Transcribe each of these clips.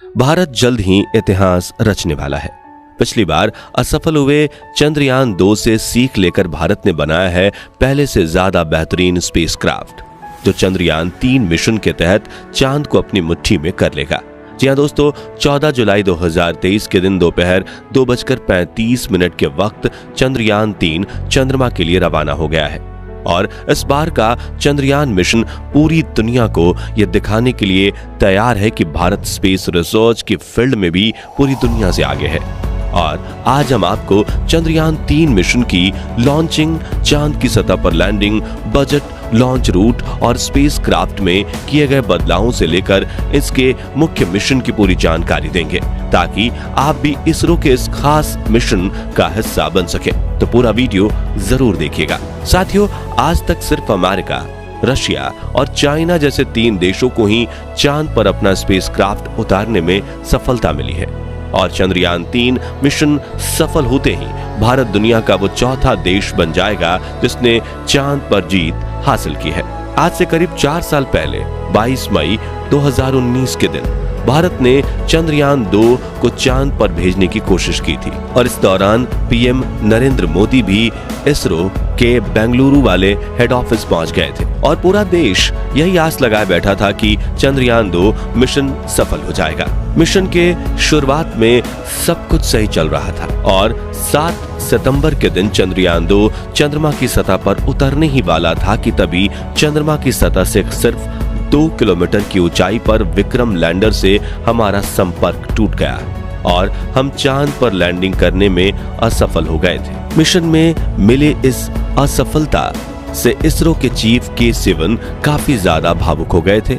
भारत जल्द ही इतिहास रचने वाला है। पिछली बार असफल हुए चंद्रयान 2 से सीख लेकर भारत ने बनाया है पहले से ज्यादा बेहतरीन स्पेसक्राफ्ट, जो चंद्रयान 3 मिशन के तहत चांद को अपनी मुट्ठी में कर लेगा। जी हां दोस्तों, 14 जुलाई 2023 के दिन दोपहर 2:35 के वक्त चंद्रयान 3 चंद्रमा के लिए रवाना हो गया है। और इस बार का चंद्रयान मिशन पूरी दुनिया को यह दिखाने के लिए तैयार है कि भारत स्पेस रिसर्च की फील्ड में भी पूरी दुनिया से आगे है। और आज हम आपको चंद्रयान 3 मिशन की लॉन्चिंग, चांद की सतह पर लैंडिंग, बजट, लॉन्च रूट और स्पेस क्राफ्ट में किए गए बदलावों से लेकर इसके मुख्य मिशन की पूरी जानकारी देंगे, ताकि आप भी इसरो के इस खास मिशन का हिस्सा बन सके। तो पूरा वीडियो जरूर देखिएगा। साथियों, आज तक सिर्फ अमेरिका, रशिया और चाइना जैसे 3 देशों को ही चांद पर अपना स्पेस क्राफ्ट उतारने में सफलता मिली है। और चंद्रयान 3 मिशन सफल होते ही भारत दुनिया का वो चौथा देश बन जाएगा जिसने चांद पर जीत हासिल की है। आज से करीब 4 साल पहले 22 मई 2019 के दिन भारत ने चंद्रयान 2 को चांद पर भेजने की कोशिश की थी। और इस दौरान पीएम नरेंद्र मोदी भी इसरो के बेंगलुरु वाले हेड ऑफिस पहुंच गए थे। और पूरा देश यही आस लगाए बैठा था कि चंद्रयान 2 मिशन सफल हो जाएगा। मिशन के शुरुआत में सब कुछ सही चल रहा था और 7 सितंबर के दिन चंद्रयान 2 चंद्रमा की सतह पर उतरने ही वाला था कि तभी चंद्रमा की सतह से सिर्फ 2 किलोमीटर की ऊंचाई पर विक्रम लैंडर से हमारा संपर्क टूट गया और हम चांद पर लैंडिंग करने में असफल हो गए थे। मिशन में मिले इस असफलता से इसरो के चीफ के सिवन काफी ज्यादा भावुक हो गए थे।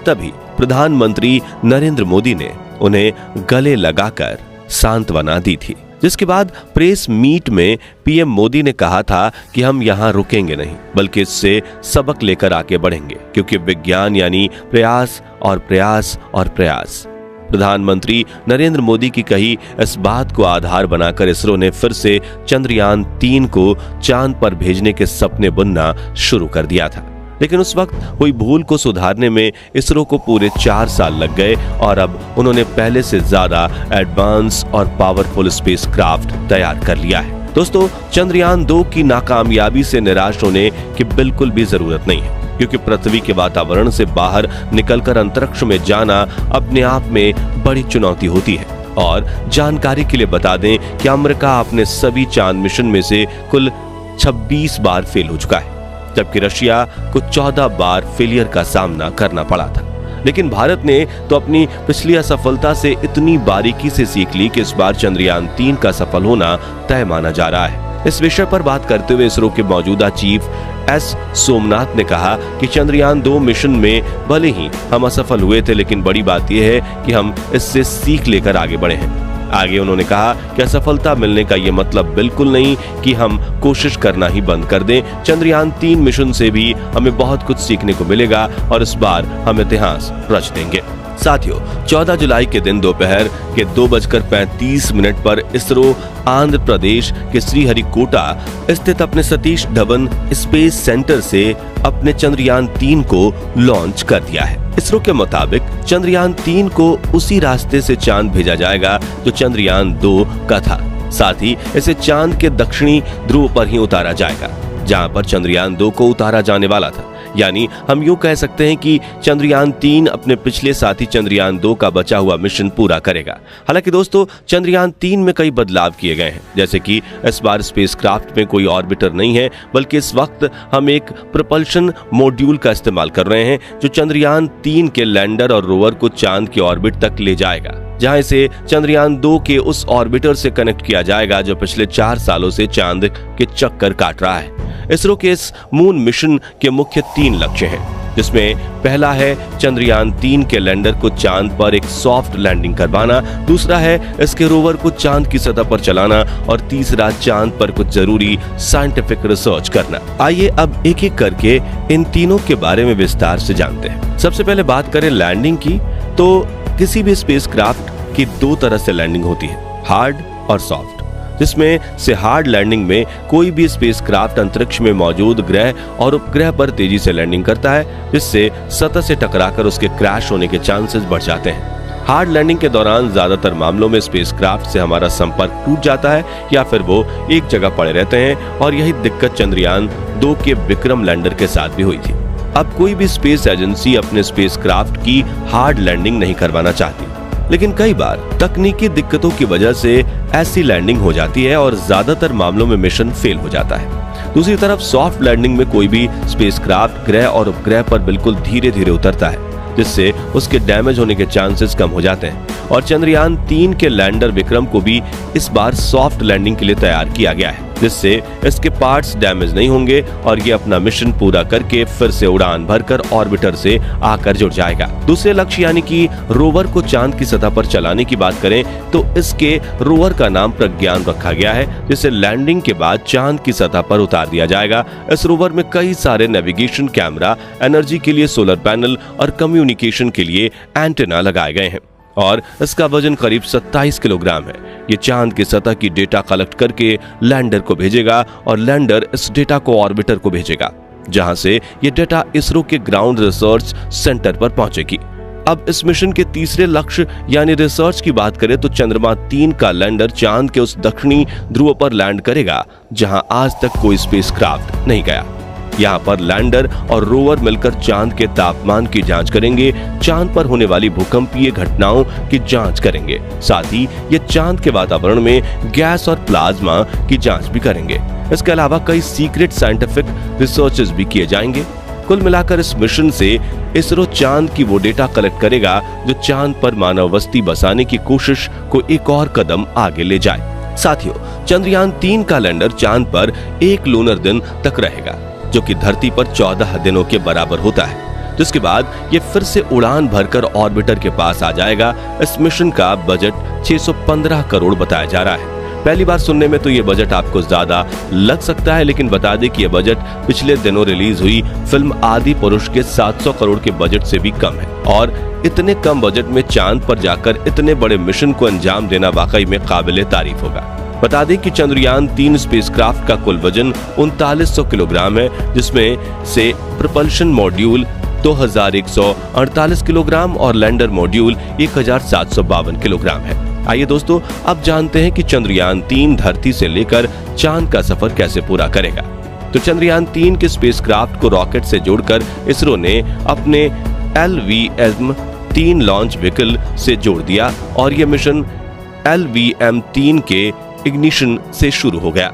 तभी प्रधानमंत्री नरेंद्र मोदी ने उन्हें गले लगाकर सांत्वना दी थी, जिसके बाद प्रेस मीट में पीएम मोदी ने कहा था कि हम यहाँ रुकेंगे नहीं, बल्कि इससे सबक लेकर आगे बढ़ेंगे, क्योंकि विज्ञान यानी प्रयास और प्रयास और प्रयास। प्रधानमंत्री नरेंद्र मोदी की कही इस बात को आधार बनाकर इसरो ने फिर से चंद्रयान 3 को चांद पर भेजने के सपने बुनना शुरू कर दिया था। लेकिन उस वक्त हुई भूल को सुधारने में इसरो को पूरे 4 साल लग गए और अब उन्होंने पहले से ज्यादा एडवांस और पावरफुल स्पेसक्राफ्ट तैयार कर लिया है। दोस्तों, चंद्रयान 2 की नाकामयाबी से निराश होने की बिल्कुल भी जरूरत नहीं है, क्योंकि पृथ्वी के वातावरण से बाहर निकलकर अंतरिक्ष में जाना अपने आप में बड़ी चुनौती होती है। और जानकारी के लिए बता दें कि अमेरिका अपने सभी चांद मिशन में से कुल 26 बार फेल हो चुका है, जबकि रशिया को 14 बार फेलियर का सामना करना पड़ा था। लेकिन भारत ने तो अपनी पिछली असफलता से इतनी बारीकी से सीख ली कि इस बार चंद्रयान 3 का सफल होना तय माना जा रहा है। इस विषय पर बात करते हुए इसरो के मौजूदा चीफ एस सोमनाथ ने कहा कि चंद्रयान 2 मिशन में भले ही हम असफल हुए थे, लेकिन बड़ी बात यह है कि हम इससे सीख लेकर आगे बढ़े हैं। आगे उन्होंने कहा कि असफलता मिलने का ये मतलब बिल्कुल नहीं कि हम कोशिश करना ही बंद कर दें। चंद्रयान 3 मिशन से भी हमें बहुत कुछ सीखने को मिलेगा और इस बार हम इतिहास रच देंगे। साथियों, 14 जुलाई के दिन दोपहर के 2:35 पर इसरो आंध्र प्रदेश के श्रीहरिकोटा स्थित अपने सतीश धवन स्पेस सेंटर से अपने चंद्रयान 3 को लॉन्च कर दिया है। इसरो के मुताबिक चंद्रयान 3 को उसी रास्ते से चांद भेजा जाएगा जो चंद्रयान 2 का था। साथ ही इसे चांद के दक्षिणी ध्रुव पर ही उतारा जाएगा, जहां पर चंद्रयान 2 को उतारा जाने वाला था। यानी हम यूं कह सकते हैं कि चंद्रयान 3 अपने पिछले साथी चंद्रयान 2 का बचा हुआ मिशन पूरा करेगा। हालांकि दोस्तों, चंद्रयान 3 में कई बदलाव किए गए हैं, जैसे कि इस बार स्पेसक्राफ्ट में कोई ऑर्बिटर नहीं है, बल्कि इस वक्त हम एक प्रोपल्शन मॉड्यूल का इस्तेमाल कर रहे हैं, जो चंद्रयान 3 के लैंडर और रोवर को चांद की ऑर्बिट तक ले जाएगा, जहां इसे चंद्रयान 2 के उस ऑर्बिटर से कनेक्ट किया जाएगा जो पिछले 4 सालों से चांद के चक्कर काट रहा है। इसरो के इस मून मिशन के मुख्य 3 लक्ष्य हैं, जिसमें पहला है चंद्रयान 3 के लैंडर को चांद पर एक सॉफ्ट लैंडिंग करवाना, दूसरा है इसके रोवर को चांद की सतह पर चलाना और तीसरा चांद पर कुछ जरूरी साइंटिफिक रिसर्च करना। आइए अब एक एक करके इन तीनों के बारे में विस्तार से जानते हैं। सबसे पहले बात करें लैंडिंग की, तो किसी भी स्पेसक्राफ्ट की 2 तरह से लैंडिंग होती है, हार्ड और सॉफ्ट। जिसमें से हार्ड लैंडिंग में कोई भी स्पेसक्राफ्ट अंतरिक्ष में मौजूद ग्रह और उपग्रह पर तेजी से लैंडिंग करता है, जिससे सतह से टकराकर उसके क्रैश होने के चांसेस बढ़ जाते हैं। हार्ड लैंडिंग के दौरान ज्यादातर मामलों में स्पेसक्राफ्ट से हमारा संपर्क टूट जाता है या फिर वो एक जगह पड़े रहते हैं, और यही दिक्कत चंद्रयान 2 के विक्रम लैंडर के साथ भी हुई थी। अब कोई भी स्पेस एजेंसी अपने स्पेसक्राफ्ट की हार्ड लैंडिंग नहीं करवाना चाहती, लेकिन कई बार तकनीकी दिक्कतों की वजह से ऐसी लैंडिंग हो जाती है और ज्यादातर मामलों में मिशन फेल हो जाता है। दूसरी तरफ सॉफ्ट लैंडिंग में कोई भी स्पेसक्राफ्ट ग्रह और उपग्रह पर बिल्कुल धीरे धीरे उतरता है, जिससे उसके डैमेज होने के चांसेस कम हो जाते हैं। और चंद्रयान 3 के लैंडर विक्रम को भी इस बार सॉफ्ट लैंडिंग के लिए तैयार किया गया है, जिससे इसके पार्ट्स डैमेज नहीं होंगे और ये अपना मिशन पूरा करके फिर से उड़ान भरकर ऑर्बिटर से आकर जुड़ जाएगा। दूसरे लक्ष्य यानी कि रोवर को चांद की सतह पर चलाने की बात करें तो इसके रोवर का नाम प्रज्ञान रखा गया है, जिसे लैंडिंग के बाद चांद की सतह पर उतार दिया जाएगा। इस रोवर में कई सारे नेविगेशन कैमरा, एनर्जी के लिए सोलर पैनल और कम्युनिकेशन के लिए एंटेना लगाए गए हैं और इसका वजन करीब 27 किलोग्राम है। ये चांद की सतह की डेटा कलेक्ट करके लैंडर को भेजेगा और लैंडर इस डेटा को ऑर्बिटर को भेजेगा, जहां से ये डेटा इसरो के ग्राउंड रिसर्च सेंटर पर पहुंचेगी। अब इस मिशन के तीसरे लक्ष्य यानी रिसर्च की बात करें तो चंद्रमा 3 का लैंडर चांद के उस दक्षिणी ध्रुव पर लैंड करेगा जहां आज तक कोई स्पेसक्राफ्ट नहीं गया। यहाँ पर लैंडर और रोवर मिलकर चांद के तापमान की जांच करेंगे, चांद पर होने वाली भूकंपीय घटनाओं की जांच करेंगे, साथ ही ये चांद के वातावरण में गैस और प्लाज्मा की जांच भी करेंगे। इसके अलावा कई सीक्रेट साइंटिफिक रिसर्चेस भी किए जाएंगे। कुल मिलाकर इस मिशन से इसरो चांद की वो डेटा कलेक्ट करेगा जो चांद पर मानव बस्ती बसाने की कोशिश को एक और कदम आगे ले जाए। साथियों, चंद्रयान 3 का लैंडर चांद पर 1 लूनर दिन तक रहेगा, जो कि धरती पर 14 दिनों के बराबर होता है, जिसके बाद ये फिर से उड़ान भरकर ऑर्बिटर के पास आ जाएगा। इस मिशन का बजट 615 करोड़ बताया जा रहा है। पहली बार सुनने में तो ये बजट आपको ज्यादा लग सकता है, लेकिन बता दें कि ये बजट पिछले दिनों रिलीज हुई फिल्म आदि पुरुष के 700 करोड़ के बजट से भी कम है। और इतने कम बजट में चांद पर जाकर इतने बड़े मिशन को अंजाम देना वाकई में काबिले तारीफ होगा। बता दें कि चंद्रयान 3 स्पेसक्राफ्ट का कुल वजन 3900 किलोग्राम है, जिसमें से प्रपल्शन मॉड्यूल 2148 किलोग्राम और लैंडर मॉड्यूल 1752 किलोग्राम है। आइए दोस्तों, अब जानते हैं कि चंद्रयान 3 धरती से लेकर चांद का सफर कैसे पूरा करेगा। तो चंद्रयान 3 के स्पेसक्राफ्ट को रॉकेट से जोड़कर इसरो ने अपने LVM-3 लॉन्च व्हीकल से जोड़ दिया और यह मिशन LVM-3 के इग्निशन से शुरू हो गया।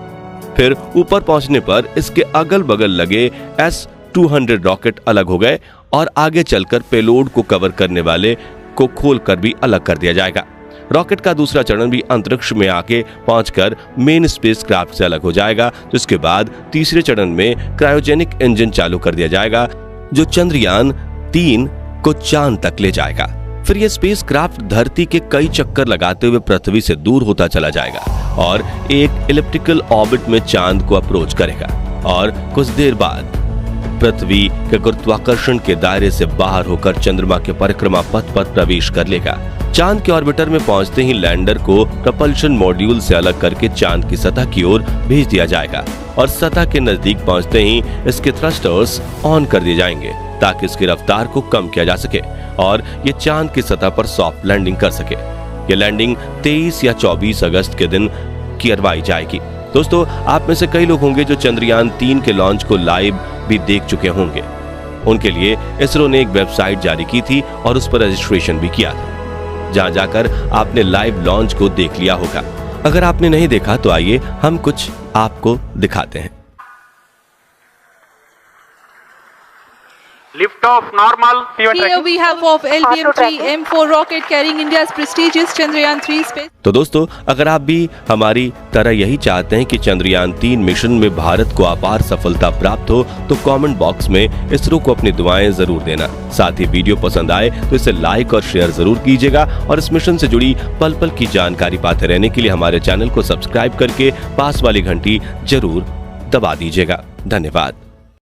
फिर ऊपर पहुंचने पर इसके अगल बगल लगे S-200 रॉकेट अलग हो गए और आगे चलकर पेलोड को कवर करने वाले को खोलकर भी अलग कर दिया जाएगा। रॉकेट का दूसरा चरण भी अंतरिक्ष में आके पहुंचकर मेन स्पेसक्राफ्ट से अलग हो जाएगा, जिसके बाद तीसरे चरण में क्रायोजेनिक इंजन चालू कर दिया जाएगा, जो चंद्रयान 3 को चांद तक ले जाएगा। फिर यह स्पेसक्राफ्ट धरती के कई चक्कर लगाते हुए पृथ्वी से दूर होता चला जाएगा और एक इलिप्टिकल ऑर्बिट में चांद को अप्रोच करेगा और कुछ देर बाद पृथ्वी के गुरुत्वाकर्षण के दायरे से बाहर होकर चंद्रमा के परिक्रमा पथ पर प्रवेश कर लेगा। चांद के ऑर्बिटर में पहुंचते ही लैंडर को प्रपल्शन मॉड्यूल से अलग करके चांद की सतह की ओर भेज दिया जाएगा और सतह के नजदीक पहुंचते ही इसके थ्रस्टर्स ऑन कर दिए जाएंगे ताकि इसकी रफ्तार को कम किया जा सके और ये चांद की सतह पर सॉफ्ट लैंडिंग कर सके। ये लैंडिंग 23 या 24 अगस्त के दिन करवाई जाएगी। दोस्तों, आप में से कई लोग होंगे जो चंद्रयान 3 के लॉन्च को लाइव भी देख चुके होंगे। उनके लिए इसरो ने एक वेबसाइट जारी की थी और उस पर रजिस्ट्रेशन भी किया था, जहां जाकर आपने लाइव लॉन्च को देख लिया होगा। अगर आपने नहीं देखा तो आइए हम कुछ आपको दिखाते हैं। Lift off normal. Here we have of LVM-3 M4 rocket carrying India's prestigious Chandrayaan 3 space. तो दोस्तों, अगर आप भी हमारी तरह यही चाहते हैं कि चंद्रयान 3 मिशन में भारत को अपार सफलता प्राप्त हो, तो कमेंट बॉक्स में इसरो को अपनी दुआएं जरूर देना। साथ ही वीडियो पसंद आए तो इसे लाइक और शेयर जरूर कीजिएगा और इस मिशन से जुड़ी पल पल की जानकारी पाते रहने के लिए हमारे चैनल को सब्सक्राइब करके पास वाली घंटी जरूर दबा दीजिएगा। धन्यवाद।